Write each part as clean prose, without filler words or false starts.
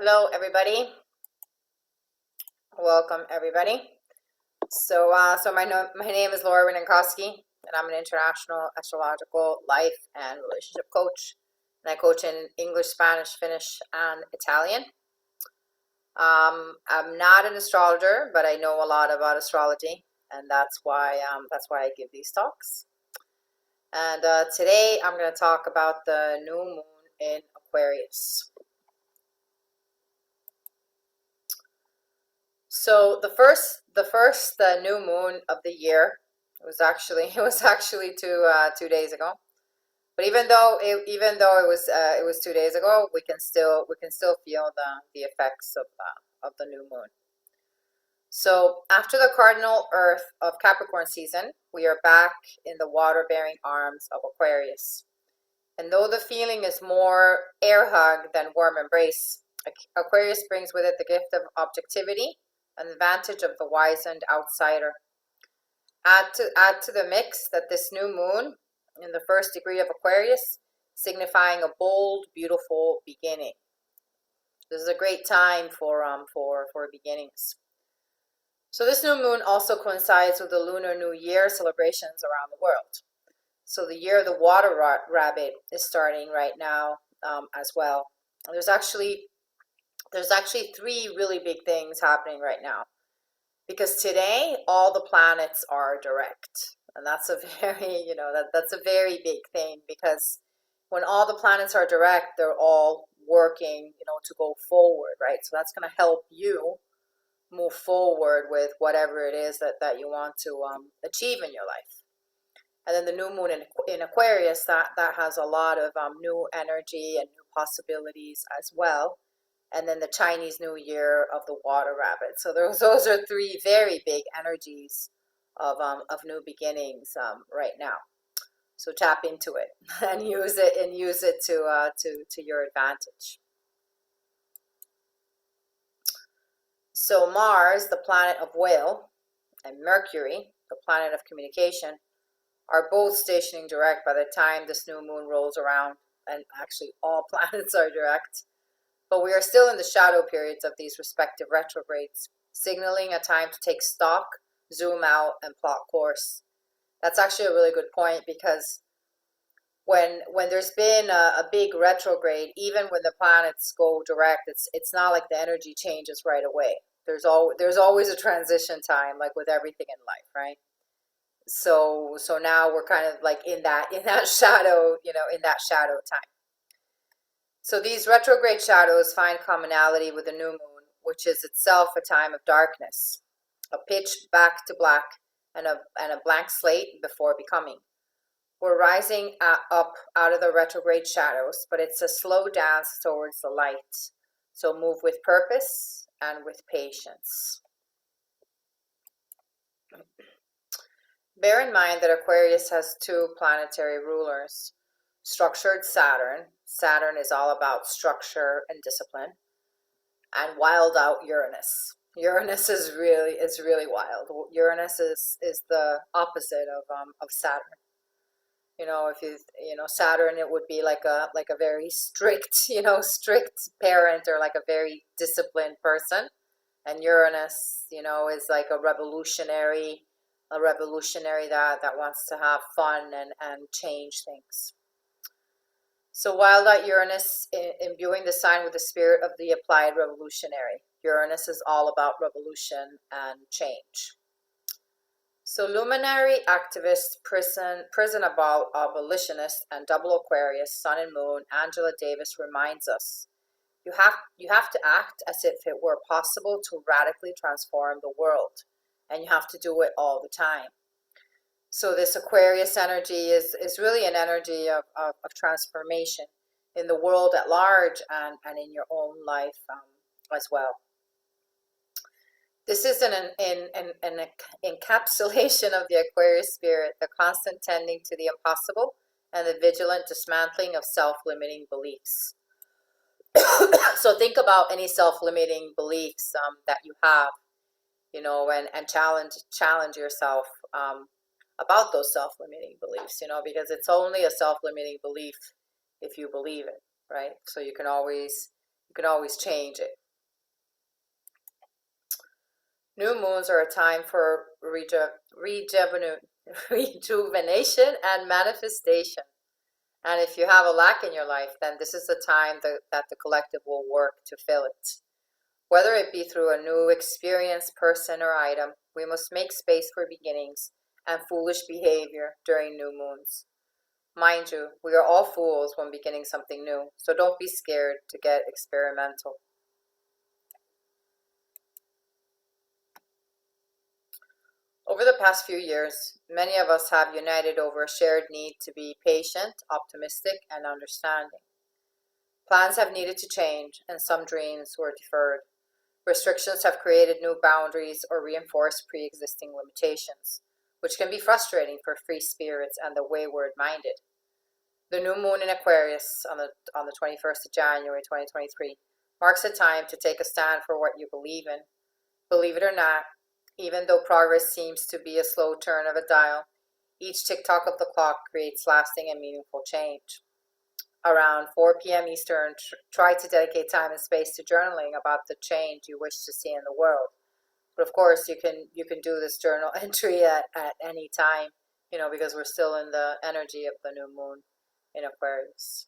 Hello, everybody. Welcome, everybody. My name is Laura Winenkowski, and I'm an international astrological life and relationship coach. And I coach in English, Spanish, Finnish, and Italian. I'm not an astrologer, but I know a lot about astrology, and that's why I give these talks. And today I'm going to talk about the new moon in Aquarius. So the first new moon of the year it was actually 2 days ago. But even though it was 2 days ago, we can still feel the effects of the new moon. So after the cardinal Earth of Capricorn season, we are back in the water-bearing arms of Aquarius. And though the feeling is more air hug than warm embrace, Aquarius brings with it the gift of objectivity and the advantage of the wizened outsider. Add to the mix that this new moon in the first degree of Aquarius, signifying a bold, beautiful beginning. This is a great time for beginnings. So this new moon also coincides with the Lunar New Year celebrations around the world. So the year of the water rabbit is starting right now as well. There's actually three really big things happening right now, because today all the planets are direct, and that's a very that's a very big thing, because when all the planets are direct, they're all working to go forward, right? So that's going to help you move forward with whatever it is that you want to achieve in your life. And then the new moon in Aquarius, that has a lot of new energy and new possibilities as well. And then the Chinese New Year of the water rabbit. So those are three very big energies of new beginnings right now. So tap into it and use it to your advantage. So Mars, the planet of whale, and Mercury, the planet of communication, are both stationing direct by the time this new moon rolls around, and actually all planets are direct. But we are still in the shadow periods of these respective retrogrades, signaling a time to take stock, zoom out, and plot course. That's actually a really good point, because when there's been a big retrograde, even when the planets go direct, it's not like the energy changes right away. There's always a transition time, like with everything in life, right? So now we're kind of like in that shadow, in that shadow time. So these retrograde shadows find commonality with the new moon, which is itself a time of darkness, a pitch back to black, and a blank slate before becoming. We're rising up out of the retrograde shadows, but it's a slow dance towards the light. So move with purpose and with patience. Bear in mind that Aquarius has two planetary rulers. Structured Saturn. Saturn is all about structure and discipline. And wild out Uranus. Uranus is really wild. Uranus is the opposite of Saturn. If Saturn, it would be like a very strict, strict parent, or like a very disciplined person. And Uranus, is like a revolutionary that wants to have fun and change things. So wild out Uranus, imbuing the sign with the spirit of the applied revolutionary. Uranus is all about revolution and change. So luminary, activist, prison abolitionist, and double Aquarius, Sun and Moon, Angela Davis reminds us, you have to act as if it were possible to radically transform the world, and you have to do it all the time. So this Aquarius energy is really an energy of transformation in the world at large, and in your own life as well. This is an encapsulation of the Aquarius spirit, the constant tending to the impossible and the vigilant dismantling of self-limiting beliefs. So think about any self-limiting beliefs that you have, and challenge yourself about those self-limiting beliefs, because it's only a self-limiting belief if you believe it, right? So you can always You can always change it. New moons are a time for rejuvenation and manifestation. And if you have a lack in your life, then this is the time that the collective will work to fill it. Whether it be through a new experience, person, or item, we must make space for beginnings and foolish behavior during new moons. Mind you, we are all fools when beginning something new, so don't be scared to get experimental. Over the past few years, many of us have united over a shared need to be patient, optimistic, and understanding. Plans have needed to change, and some dreams were deferred. Restrictions have created new boundaries or reinforced pre-existing limitations, which can be frustrating for free spirits and the wayward-minded. The new moon in Aquarius on the 21st of January 2023 marks a time to take a stand for what you believe in. Believe it or not, even though progress seems to be a slow turn of a dial, each tick-tock of the clock creates lasting and meaningful change. Around 4 p.m. Eastern, try to dedicate time and space to journaling about the change you wish to see in the world. But of course, you can do this journal entry at any time, because we're still in the energy of the new moon in Aquarius.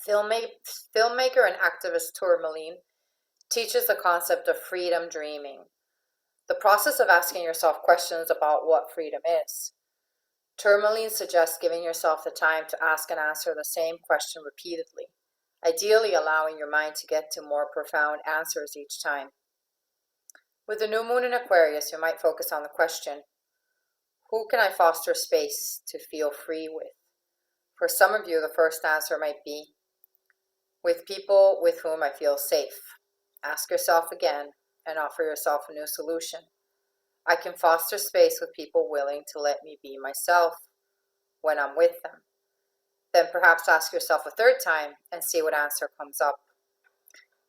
Filmmaker and activist Tourmaline teaches the concept of freedom dreaming, the process of asking yourself questions about what freedom is. Tourmaline suggests giving yourself the time to ask and answer the same question repeatedly, ideally allowing your mind to get to more profound answers each time. With the new moon in Aquarius, you might focus on the question, who can I foster space to feel free with? For some of you, the first answer might be, with people with whom I feel safe. Ask yourself again and offer yourself a new solution. I can foster space with people willing to let me be myself when I'm with them. Then perhaps ask yourself a third time and see what answer comes up.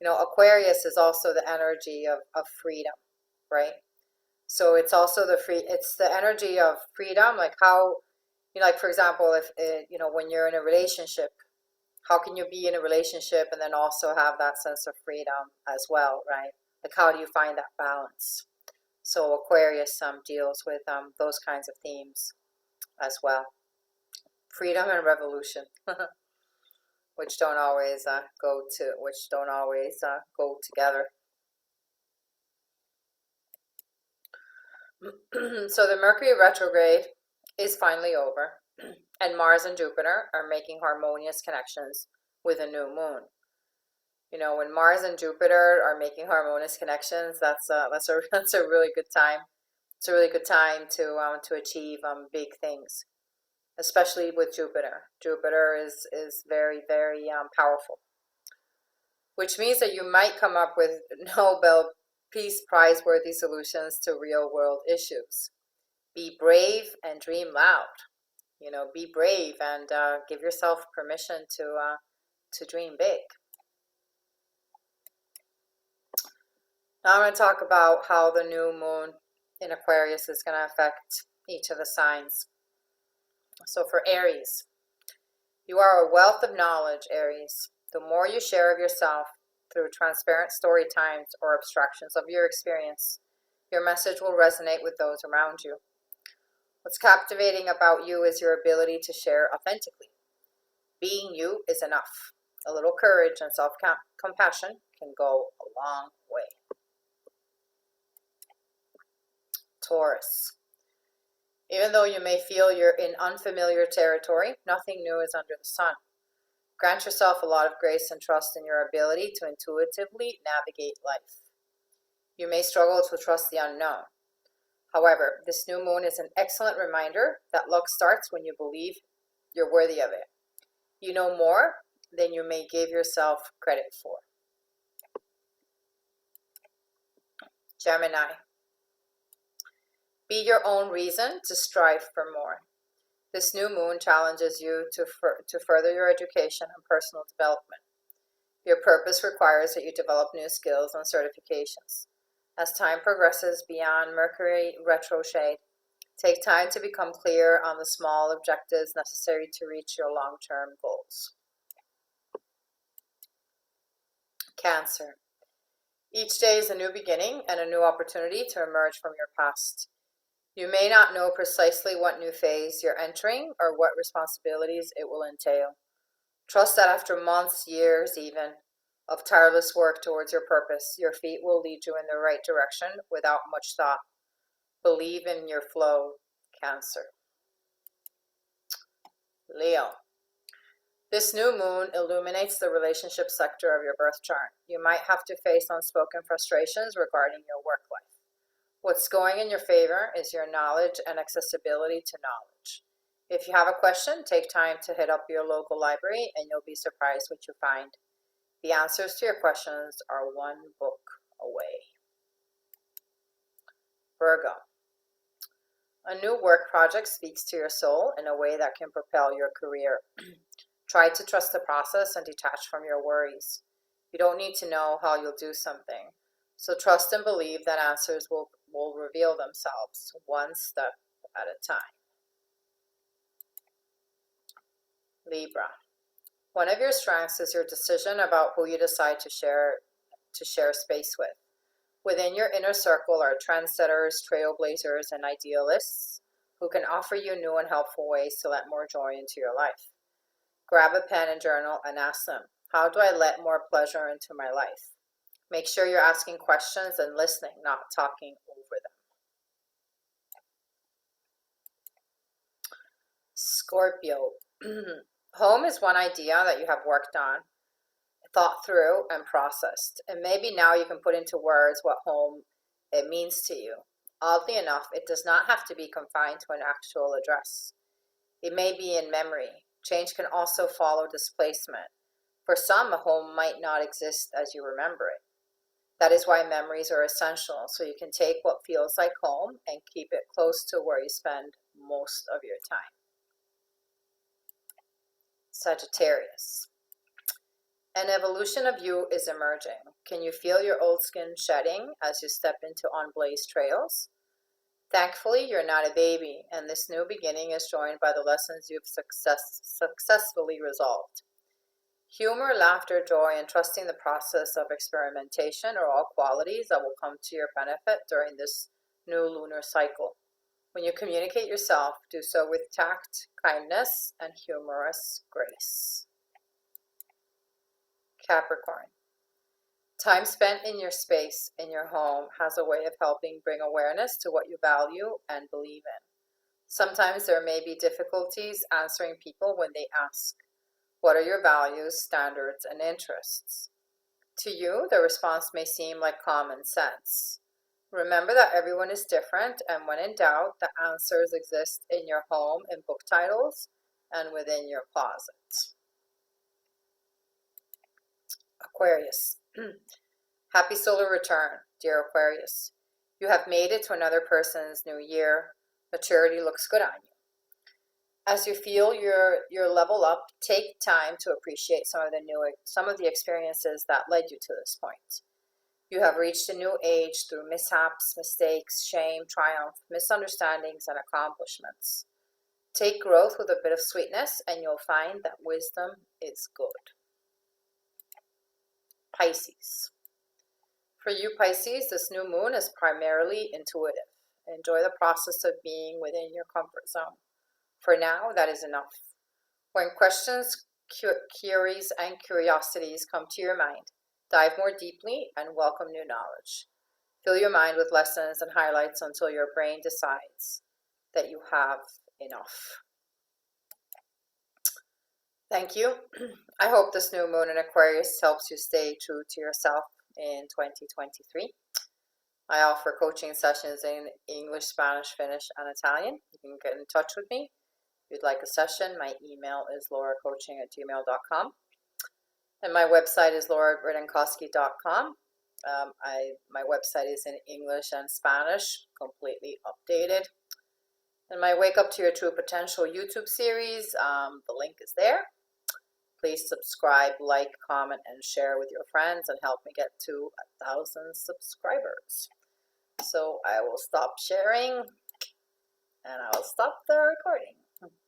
Aquarius is also the energy of freedom, right? So it's also it's the energy of freedom, like how, like for example, if, when you're in a relationship, how can you be in a relationship and then also have that sense of freedom as well, right? Like how do you find that balance? So Aquarius deals with those kinds of themes as well. Freedom and revolution, which don't always go together. So the Mercury retrograde is finally over, and Mars and Jupiter are making harmonious connections with a new moon. When Mars and Jupiter are making harmonious connections, that's a really good time. It's a really good time to achieve big things, especially with Jupiter. Jupiter is very, very powerful, which means that you might come up with Nobel Peace Prize-worthy solutions to real-world issues. Be brave and dream loud. Be brave and give yourself permission to dream big. Now I'm going to talk about how the new moon in Aquarius is going to affect each of the signs. So for Aries, you are a wealth of knowledge, Aries. The more you share of yourself through transparent story times or abstractions of your experience, your message will resonate with those around you. What's captivating about you is your ability to share authentically. Being you is enough. A little courage and self-compassion can go a long way. Taurus. Even though you may feel you're in unfamiliar territory, nothing new is under the sun. Grant yourself a lot of grace and trust in your ability to intuitively navigate life. You may struggle to trust the unknown. However, this new moon is an excellent reminder that luck starts when you believe you're worthy of it. You know more than you may give yourself credit for. Gemini. Be your own reason to strive for more. This new moon challenges you to further your education and personal development. Your purpose requires that you develop new skills and certifications. As time progresses beyond Mercury retrograde, take time to become clear on the small objectives necessary to reach your long-term goals. Cancer. Each day is a new beginning and a new opportunity to emerge from your past. You may not know precisely what new phase you're entering or what responsibilities it will entail. Trust that after months, years even, of tireless work towards your purpose, your feet will lead you in the right direction without much thought. Believe in your flow, Cancer. Leo. This new moon illuminates the relationship sector of your birth chart. You might have to face unspoken frustrations regarding your work life. What's going in your favor is your knowledge and accessibility to knowledge. If you have a question, take time to hit up your local library and you'll be surprised what you find. The answers to your questions are one book away. Virgo. A new work project speaks to your soul in a way that can propel your career. Try to trust the process and detach from your worries. You don't need to know how you'll do something. So trust and believe that answers will reveal themselves one step at a time. Libra. One of your strengths is your decision about who you decide to share space with. Within your inner circle are trendsetters, trailblazers, and idealists who can offer you new and helpful ways to let more joy into your life. Grab a pen and journal and ask them, how do I let more pleasure into my life? Make sure you're asking questions and listening, not talking over them. Scorpio. Home is one idea that you have worked on, thought through, and processed. And maybe now you can put into words what home it means to you. Oddly enough, it does not have to be confined to an actual address. It may be in memory. Change can also follow displacement. For some, a home might not exist as you remember it. That is why memories are essential, so you can take what feels like home and keep it close to where you spend most of your time. Sagittarius. An evolution of you is emerging. Can you feel your old skin shedding as you step into unblazed trails? Thankfully, you're not a baby, and this new beginning is joined by the lessons you've successfully resolved. Humor, laughter, joy, and trusting the process of experimentation are all qualities that will come to your benefit during this new lunar cycle. When you communicate yourself, do so with tact, kindness, and humorous grace. Capricorn. Time spent in your space, in your home, has a way of helping bring awareness to what you value and believe in. Sometimes there may be difficulties answering people when they ask, what are your values, standards, and interests? To you, the response may seem like common sense. Remember that everyone is different, and when in doubt, the answers exist in your home in book titles and within your closet. Aquarius. Happy solar return, dear Aquarius. You have made it to another person's new year. Maturity looks good on you. As you feel your level up, take time to appreciate some of the experiences that led you to this point. You have reached a new age through mishaps, mistakes, shame, triumph, misunderstandings, and accomplishments. Take growth with a bit of sweetness, and you'll find that wisdom is good. Pisces. For you Pisces, this new moon is primarily intuitive. Enjoy the process of being within your comfort zone. For now, that is enough. When questions, queries, and curiosities come to your mind, dive more deeply and welcome new knowledge. Fill your mind with lessons and highlights until your brain decides that you have enough. Thank you. I hope this new moon in Aquarius helps you stay true to yourself in 2023. I offer coaching sessions in English, Spanish, Finnish, and Italian. You can get in touch with me. If you'd like a session, my email is lauracoaching@gmail.com. And my website is laurabritankoski.com. My website is in English and Spanish, completely updated. And my Wake Up to Your True Potential YouTube series, the link is there. Please subscribe, like, comment, and share with your friends and help me get to 1,000 subscribers. So I will stop sharing and I'll stop the recording.